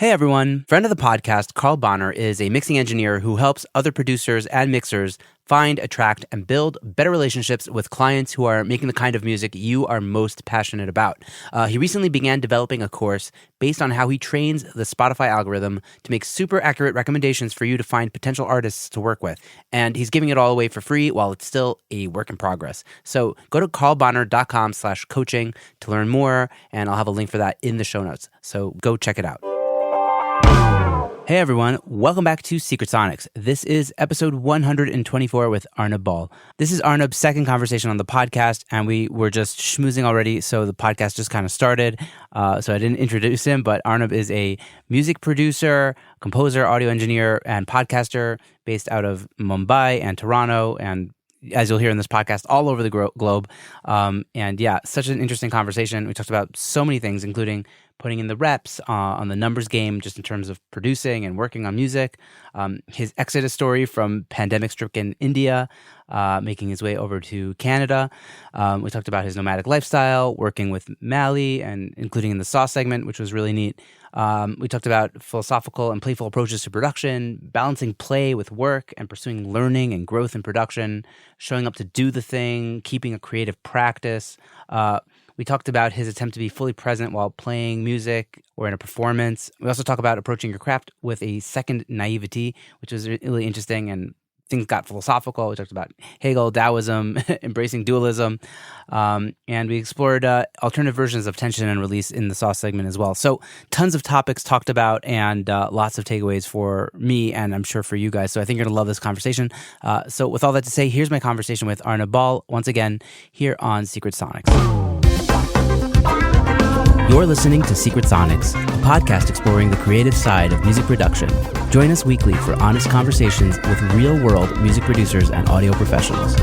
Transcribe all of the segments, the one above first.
Hey everyone, friend of the podcast, Carl Bonner is a mixing engineer who helps other producers and mixers find, attract, and build better relationships with clients who are making the kind of music you are most passionate about. He recently began developing a course based on how he trains the Spotify algorithm to make super accurate recommendations for you to find potential artists to work with. And he's giving it all away for free while it's still a work in progress. So go to carlbonner.com/coaching to learn more, and I'll have a link for that in the show notes. So go check it out. Hey everyone, welcome back to Secret Sonics. This is episode 124 with Arnob Bal. This is Arnob's second conversation on the podcast, and we were just schmoozing already, so the podcast just kind of started. So I didn't introduce him, but Arnob is a music producer, composer, audio engineer, and podcaster based out of Mumbai and Toronto, and as you'll hear in this podcast, all over the globe. And yeah, such an interesting conversation. We talked about so many things, including putting in the reps on the numbers game, just in terms of producing and working on music. His exodus story from pandemic-stricken India, making his way over to Canada. We talked about his nomadic lifestyle, working with Mali, and including in the Saw segment, which was really neat. We talked about philosophical and playful approaches to production, balancing play with work, and pursuing learning and growth in production, showing up to do the thing, keeping a creative practice. We talked about his attempt to be fully present while playing music or in a performance. We also talk about approaching your craft with a second naivety, which was really interesting, and things got philosophical. We talked about Hegel, Daoism, embracing dualism, and we explored alternative versions of tension and release in the Saw segment as well. So tons of topics talked about, and lots of takeaways for me, and I'm sure for you guys. So I think you're going to love this conversation. So with all that to say, here's my conversation with Arnob Bal, once again, here on Secret Sonics. You're listening to Secret Sonics, a podcast exploring the creative side of music production. Join us weekly for honest conversations with real-world music producers and audio professionals.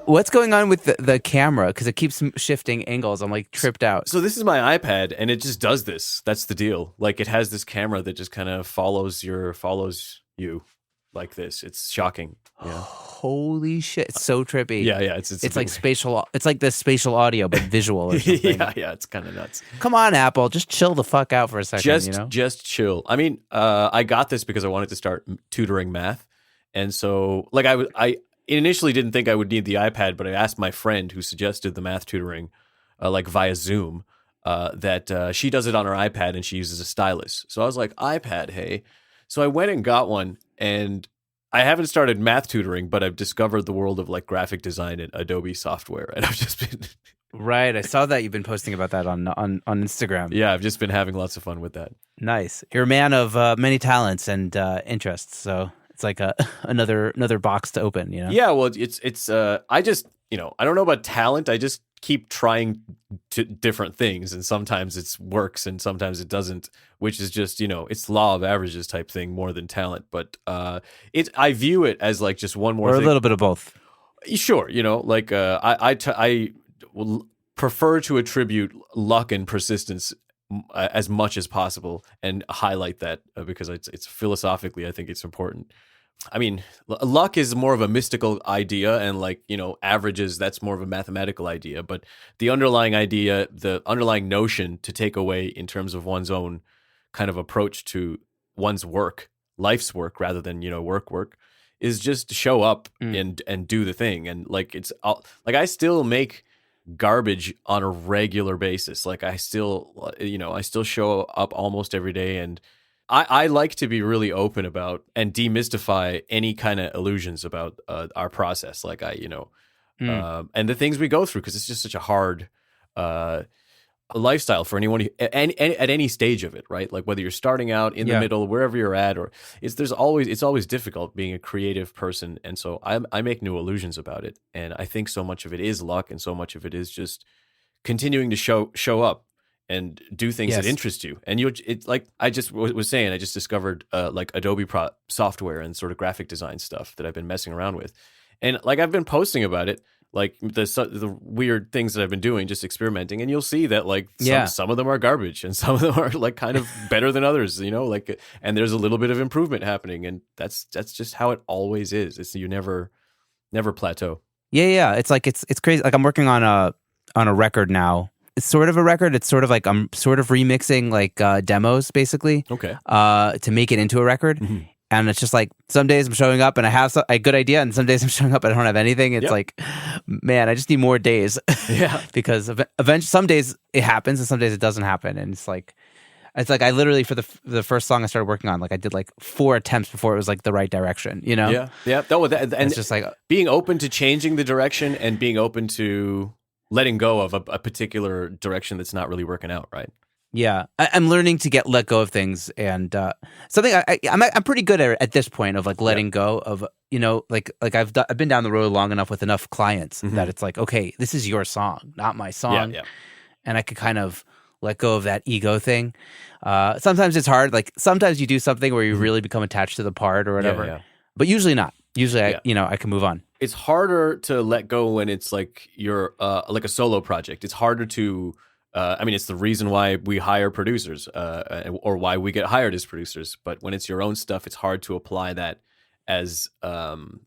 What's going on with the camera? Because it keeps shifting angles. I'm like tripped out. So this is my iPad, and it just does this. That's the deal. Like, it has this camera that just kind of follows you like this. It's shocking. Yeah. Holy shit! It's so trippy. Yeah. It's like spatial. It's like the spatial audio, but visual. Or something. yeah. It's kind of nuts. Come on, Apple, just chill the fuck out for a second. Just chill. I mean, I got this because I wanted to start tutoring math, and so like I initially didn't think I would need the iPad, but I asked my friend who suggested the math tutoring, like via Zoom, that she does it on her iPad and she uses a stylus. So I was like, iPad, hey. So I went and got one, and I haven't started math tutoring, but I've discovered the world of like graphic design and Adobe software, and I've just been right. I saw that you've been posting about that on Instagram. Yeah, I've just been having lots of fun with that. Nice. You're a man of many talents and interests, so. It's like another box to open, you know? Yeah, well, it's I just, I don't know about talent. I just keep trying different things, and sometimes it works and sometimes it doesn't, which is just, it's law of averages type thing more than talent. But I view it as like just one more or thing. A little bit of both. Sure, like I will prefer to attribute luck and persistence as much as possible and highlight that because it's philosophically, I think it's important. I mean, luck is more of a mystical idea, and like, averages, that's more of a mathematical idea. But the underlying idea, the underlying notion to take away in terms of one's own kind of approach to one's work, life's work, rather than, work, is just show up and do the thing. And like, I still make garbage on a regular basis. Like I still show up almost every day, and I like to be really open about and demystify any kind of illusions about our process. Like and the things we go through, because it's just such a hard lifestyle for anyone at any stage of it, right? Like whether you're starting out, in the middle, wherever you're at, or it's always difficult being a creative person. And so I make no illusions about it. And I think so much of it is luck, and so much of it is just continuing to show up and do things that interest you. And like I just was saying, I just discovered like Adobe software and sort of graphic design stuff that I've been messing around with. And like I've been posting about it like the weird things that I've been doing, just experimenting, and you'll see that like some of them are garbage, and some of them are like kind of better than others, like, and there's a little bit of improvement happening, and that's just how it always is. It's you never plateau. Yeah. It's like it's crazy. Like I'm working on a record now. It's sort of a record. It's sort of like I'm sort of remixing like demos basically. Okay. To make it into a record. Mm-hmm. And it's just like some days I'm showing up and I have a good idea, and some days I'm showing up and I don't have anything. It's like, man, I just need more days. Yeah. Because eventually, some days it happens and some days it doesn't happen. And it's like I literally for the first song I started working on, like I did like 4 attempts before it was like the right direction. Yeah. And it's just like being open to changing the direction and being open to letting go of a particular direction that's not really working out, right? Yeah, I'm learning to let go of things, and something I'm pretty good at this point of like letting go of, like I've been down the road long enough with enough clients that it's like, okay, this is your song, not my song, and I could kind of let go of that ego thing. Sometimes it's hard, like sometimes you do something where you really become attached to the part or whatever, but usually not. Usually, I can move on. It's harder to let go when it's like you're like a solo project. It's harder to. It's the reason why we hire producers or why we get hired as producers. But when it's your own stuff, it's hard to apply that as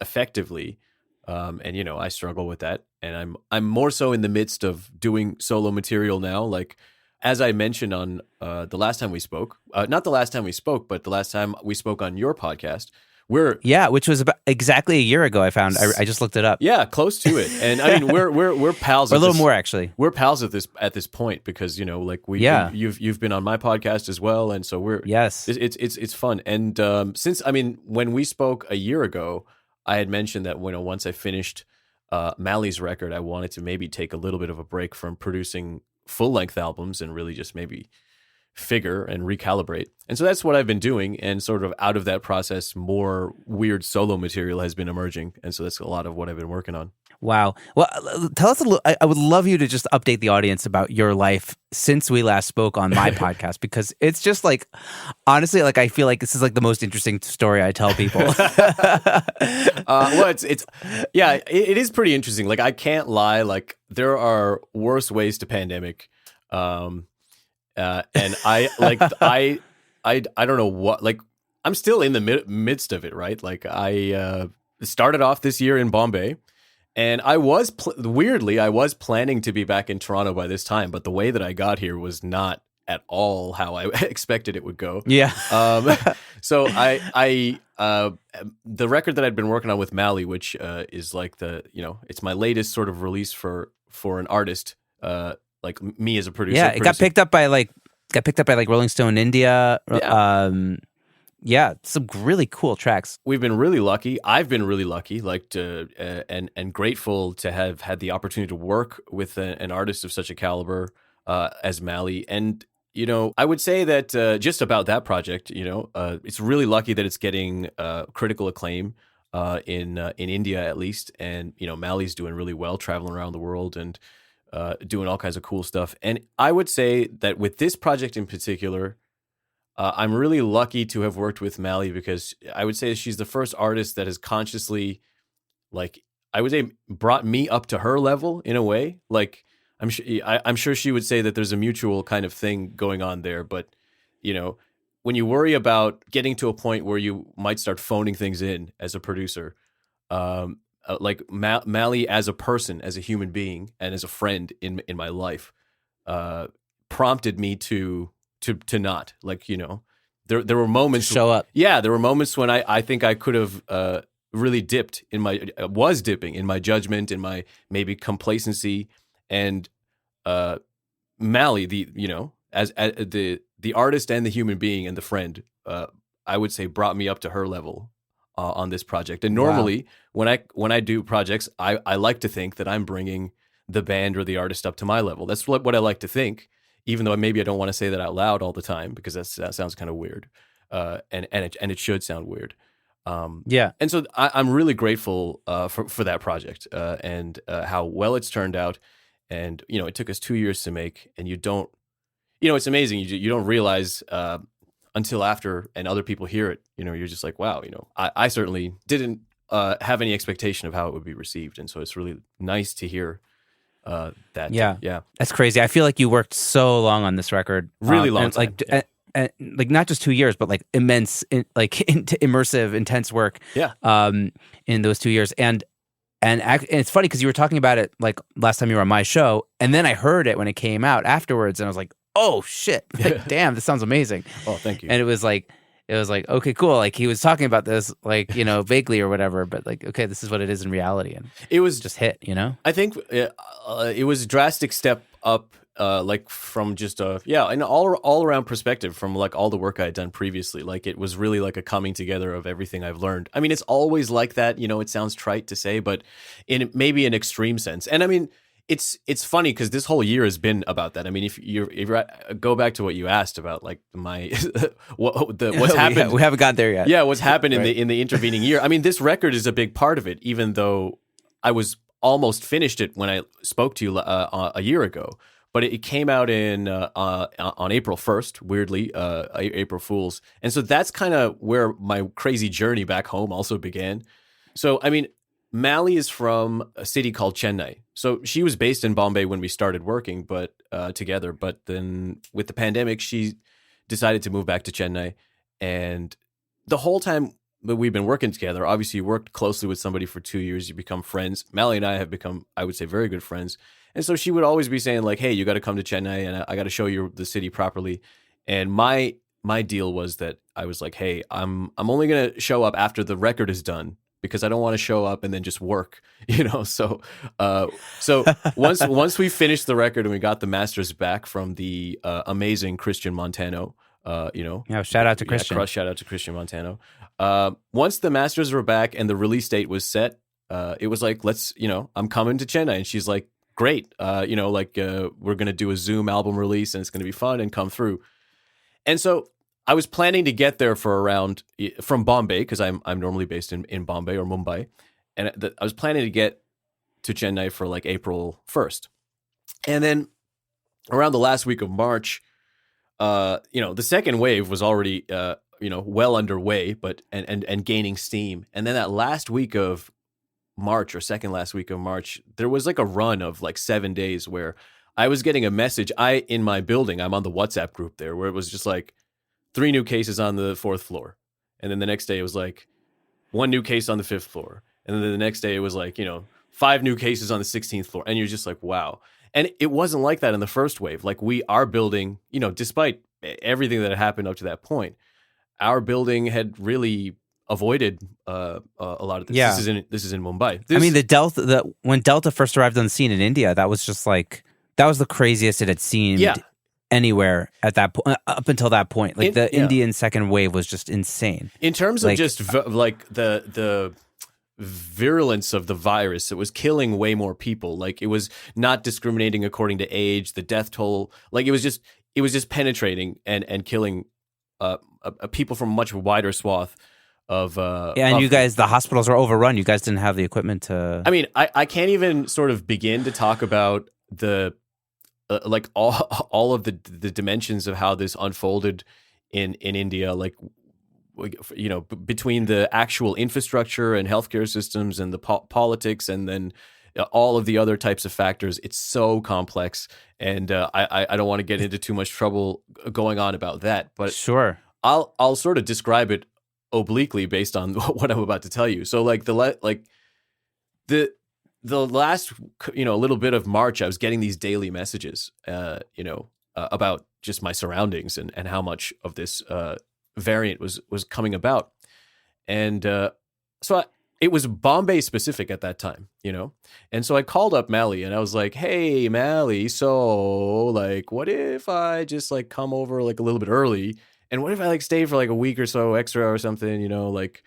effectively. And I struggle with that. And I'm more so in the midst of doing solo material now. Like, as I mentioned on the last time we spoke, not the last time we spoke, but the last time we spoke on your podcast, which was about exactly a year ago. I found. I just looked it up. Yeah, close to it. And I mean, we're pals. Or a little more actually. We're pals at this point because like you've been on my podcast as well, and so it's fun. And since when we spoke a year ago, I had mentioned that once I finished Mali's record, I wanted to maybe take a little bit of a break from producing full length albums and really just maybe figure and recalibrate. And so that's what I've been doing, and sort of out of that process more weird solo material has been emerging, and so that's a lot of what I've been working on. Wow. Well, tell us a little. I would love you to just update the audience about your life since we last spoke on my podcast, because it's just like, honestly, like I feel like this is like the most interesting story I tell people. Well, it is pretty interesting. Like I can't lie, like there are worse ways to pandemic. And I don't know what, like I'm still in the midst of it, right? Like I started off this year in Bombay, and I was weirdly planning to be back in Toronto by this time, but the way that I got here was not at all how I expected it would go. Yeah. So I the record that I'd been working on with Mali, which is like it's my latest sort of release for an artist. Like me as a producer. Yeah, it got picked up by like Rolling Stone India. Some really cool tracks. We've been really lucky. I've been really lucky, like to and grateful to have had the opportunity to work with an artist of such a caliber as Mali. And I would say that just about that project, it's really lucky that it's getting critical acclaim in India at least. And Mali's doing really well, traveling around the world and doing all kinds of cool stuff. And I would say that with this project in particular, I'm really lucky to have worked with Mali, because I would say she's the first artist that has consciously, like, I would say brought me up to her level in a way. Like, I'm sure she would say that there's a mutual kind of thing going on there. But, when you worry about getting to a point where you might start phoning things in as a producer, like Mali as a person, as a human being, and as a friend in my life, prompted me to not, like, there were moments to show up. Yeah, there were moments when I think I could have really dipping in my judgment, in my maybe complacency, and Mali, as the artist and the human being and the friend, I would say brought me up to her level on this project. And normally when I do projects, I like to think that I'm bringing the band or the artist up to my level. That's what I like to think, even though maybe I don't want to say that out loud all the time, because that sounds kind of weird. And it should sound weird. And so I'm really grateful for that project and how well it's turned out. And, it took us 2 years to make, and you don't, it's amazing. You don't realize until after and other people hear it, you're just like, wow, I certainly didn't have any expectation of how it would be received, and so it's really nice to hear that. Yeah, that's crazy. I feel like you worked so long on this record, really long and, time. and, like not just 2 years, but like immense, immersive, intense work. Yeah. In those 2 years, and it's funny because you were talking about it like last time you were on my show, and then I heard it when it came out afterwards, and I was like, oh shit, like, damn, this sounds amazing. Oh, thank you. And it was like, okay, cool. Like he was talking about this, like, you know, vaguely or whatever, but like, okay, this is what it is in reality, and it was just hit, you know. I think it was a drastic step up, like from just an all around perspective from like all the work I had done previously. Like it was really like a coming together of everything I've learned. I mean, it's always like that, you know. It sounds trite to say, but in maybe an extreme sense. And I mean, it's funny because this whole year has been about that. I mean, if you go back to what you asked about, like my what's happened, we haven't got there yet. Yeah, what's happened in the intervening year. I mean, this record is a big part of it, even though I was almost finished it when I spoke to you a year ago. But it came out on April 1st, weirdly, April Fool's. And so that's kind of where my crazy journey back home also began. So, I mean, Mally is from a city called Chennai. So she was based in Bombay when we started working together. But then with the pandemic, she decided to move back to Chennai. And the whole time that we've been working together, obviously you worked closely with somebody for 2 years, you become friends. Mally and I have become, I would say, very good friends. And so she would always be saying like, hey, you got to come to Chennai and I got to show you the city properly. And my deal was that I was like, hey, I'm only going to show up after the record is done because I don't want to show up and then just work, you know? So once we finished the record and we got the masters back from the amazing Christian Montano, you know. Yeah, shout out to Christian. Shout out to Christian Montano. Once the masters were back and the release date was set, it was like, let's, you know, I'm coming to Chennai. And she's like, great. You know, like we're going to do a Zoom album release and it's going to be fun and come through. And so I was planning to get there from Bombay, because I'm normally based in Bombay or Mumbai. And I was planning to get to Chennai for like April 1st. And then around the last week of March, you know, the second wave was already, you know, well underway, but and gaining steam. And then that last week of March, or second last week of March, there was like a run of like 7 days where I was getting a message. In my building, I'm on the WhatsApp group there, where it was just like 3 new cases on the 4th floor. And then the next day it was like 1 new case on the 5th floor. And then the next day it was like, you know, 5 new cases on the 16th floor. And you're just like, wow. And it wasn't like that in the first wave. Like our building, you know, despite everything that had happened up to that point, our building had really avoided a lot of this. Yeah. This is in Mumbai. I mean, when Delta first arrived on the scene in India, that was just like, that was the craziest it had seemed anywhere at that point, up until that point. Like Indian second wave was just insane. In terms of just like the virulence of the virus, it was killing way more people. Like it was not discriminating according to age, the death toll. Like it was just penetrating and killing people from a much wider swath of and you guys, the hospitals are overrun. You guys didn't have the equipment to. I mean, I can't even sort of begin to talk about the like all of the dimensions of how this unfolded in India. Like, you know, between the actual infrastructure and healthcare systems and the politics, and then all of the other types of factors. It's so complex, and I don't want to get into too much trouble going on about that. But sure, I'll sort of describe it obliquely based on what I'm about to tell you. So like the last, you know, little bit of March, I was getting these daily messages, you know, about just my surroundings and how much of this variant was coming about. And so it was Bombay specific at that time, you know? And so I called up Mally and I was like, hey, Mally, so like, what if I just like come over like a little bit early? And what if I like stay for like a week or so extra or something, you know, like,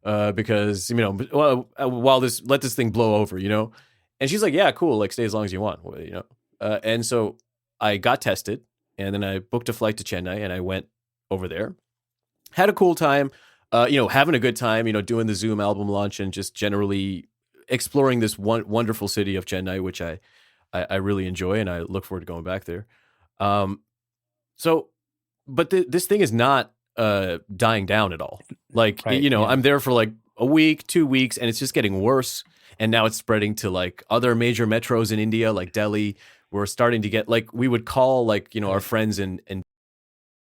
because, you know, while let this thing blow over, you know? And she's like, yeah, cool. Like stay as long as you want, you know? And so I got tested and then I booked a flight to Chennai and I went over there, had a cool time, you know, having a good time, you know, doing the Zoom album launch and just generally exploring this wonderful city of Chennai, which I really enjoy. And I look forward to going back there. But this thing is not dying down at all. Like, right, you know, yeah. I'm there for like a week, 2 weeks, and it's just getting worse. And now it's spreading to like other major metros in India, like Delhi. We're starting to get like we would call like our friends in